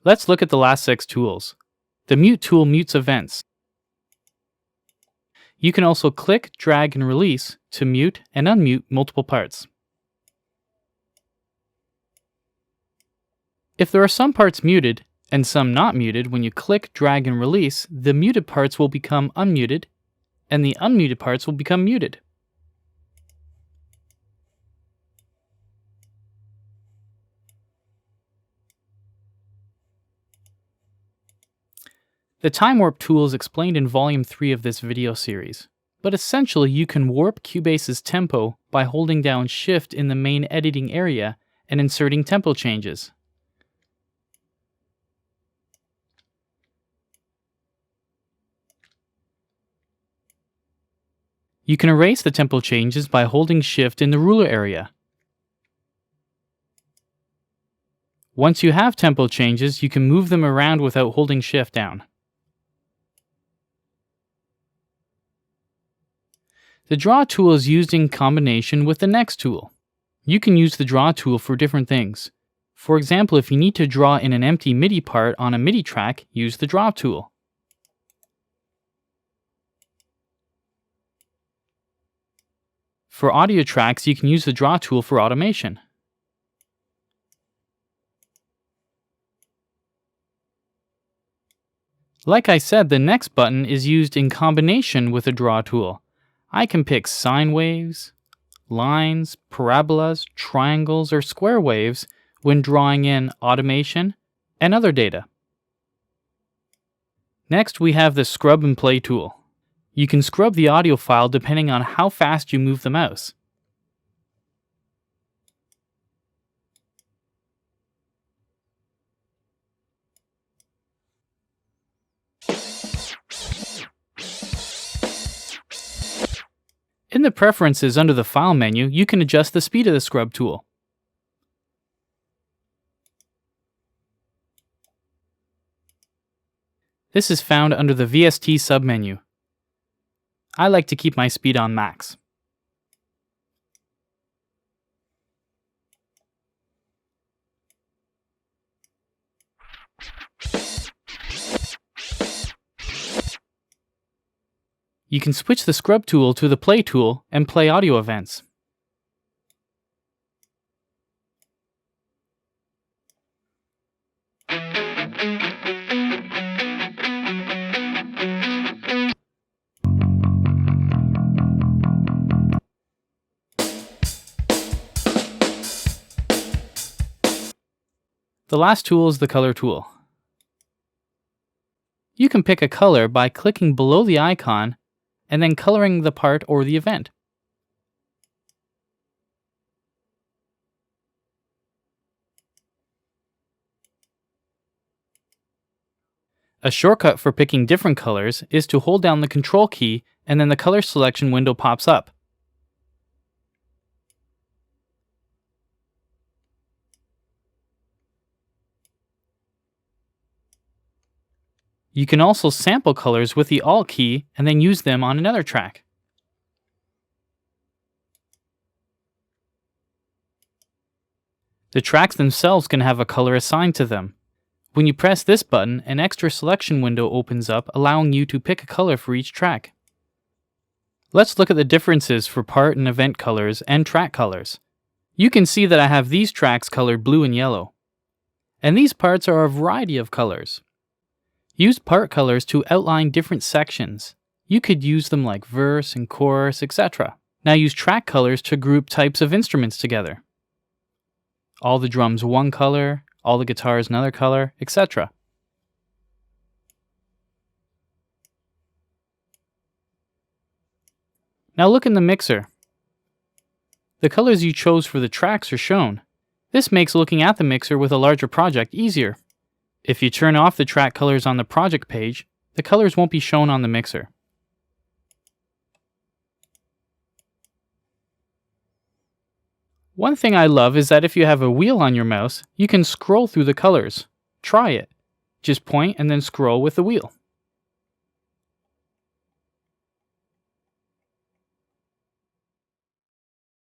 Let's look at the last 6 tools. The Mute tool mutes events. You can also click, drag, and release to mute and unmute multiple parts. If there are some parts muted and some not muted, when you click, drag, and release, the muted parts will become unmuted and the unmuted parts will become muted. The time warp tool is explained in volume 3 of this video series, but essentially you can warp CUBASE's tempo by holding down Shift in the main editing area and inserting tempo changes. You can erase the tempo changes by holding Shift in the ruler area. Once you have tempo changes, you can move them around without holding Shift down. The Draw tool is used in combination with the next tool. You can use the Draw tool for different things. For example, if you need to draw in an empty MIDI part on a MIDI track, use the Draw tool. For audio tracks, you can use the Draw tool for automation. Like I said, the next button is used in combination with the Draw tool. I can pick sine waves, lines, parabolas, triangles, or square waves when drawing in automation and other data. Next, we have the Scrub and Play tool. You can scrub the audio file depending on how fast you move the mouse. In the Preferences under the File menu, you can adjust the speed of the Scrub tool. This is found under the VST submenu. I like to keep my speed on max. You can switch the Scrub tool to the Play tool and play audio events. The last tool is the Color tool. You can pick a color by clicking below the icon and then coloring the part or the event. A shortcut for picking different colors is to hold down the Control key and then the color selection window pops up. You can also sample colors with the Alt key and then use them on another track. The tracks themselves can have a color assigned to them. When you press this button, an extra selection window opens up, allowing you to pick a color for each track. Let's look at the differences for part and event colors and track colors. You can see that I have these tracks colored blue and yellow. And these parts are a variety of colors. Use part colors to outline different sections. You could use them like verse and chorus, etc. Now use track colors to group types of instruments together. All the drums one color, all the guitars another color, etc. Now look in the mixer. The colors you chose for the tracks are shown. This makes looking at the mixer with a larger project easier. If you turn off the track colors on the project page, the colors won't be shown on the mixer. One thing I love is that if you have a wheel on your mouse, you can scroll through the colors. Try it. Just point and then scroll with the wheel.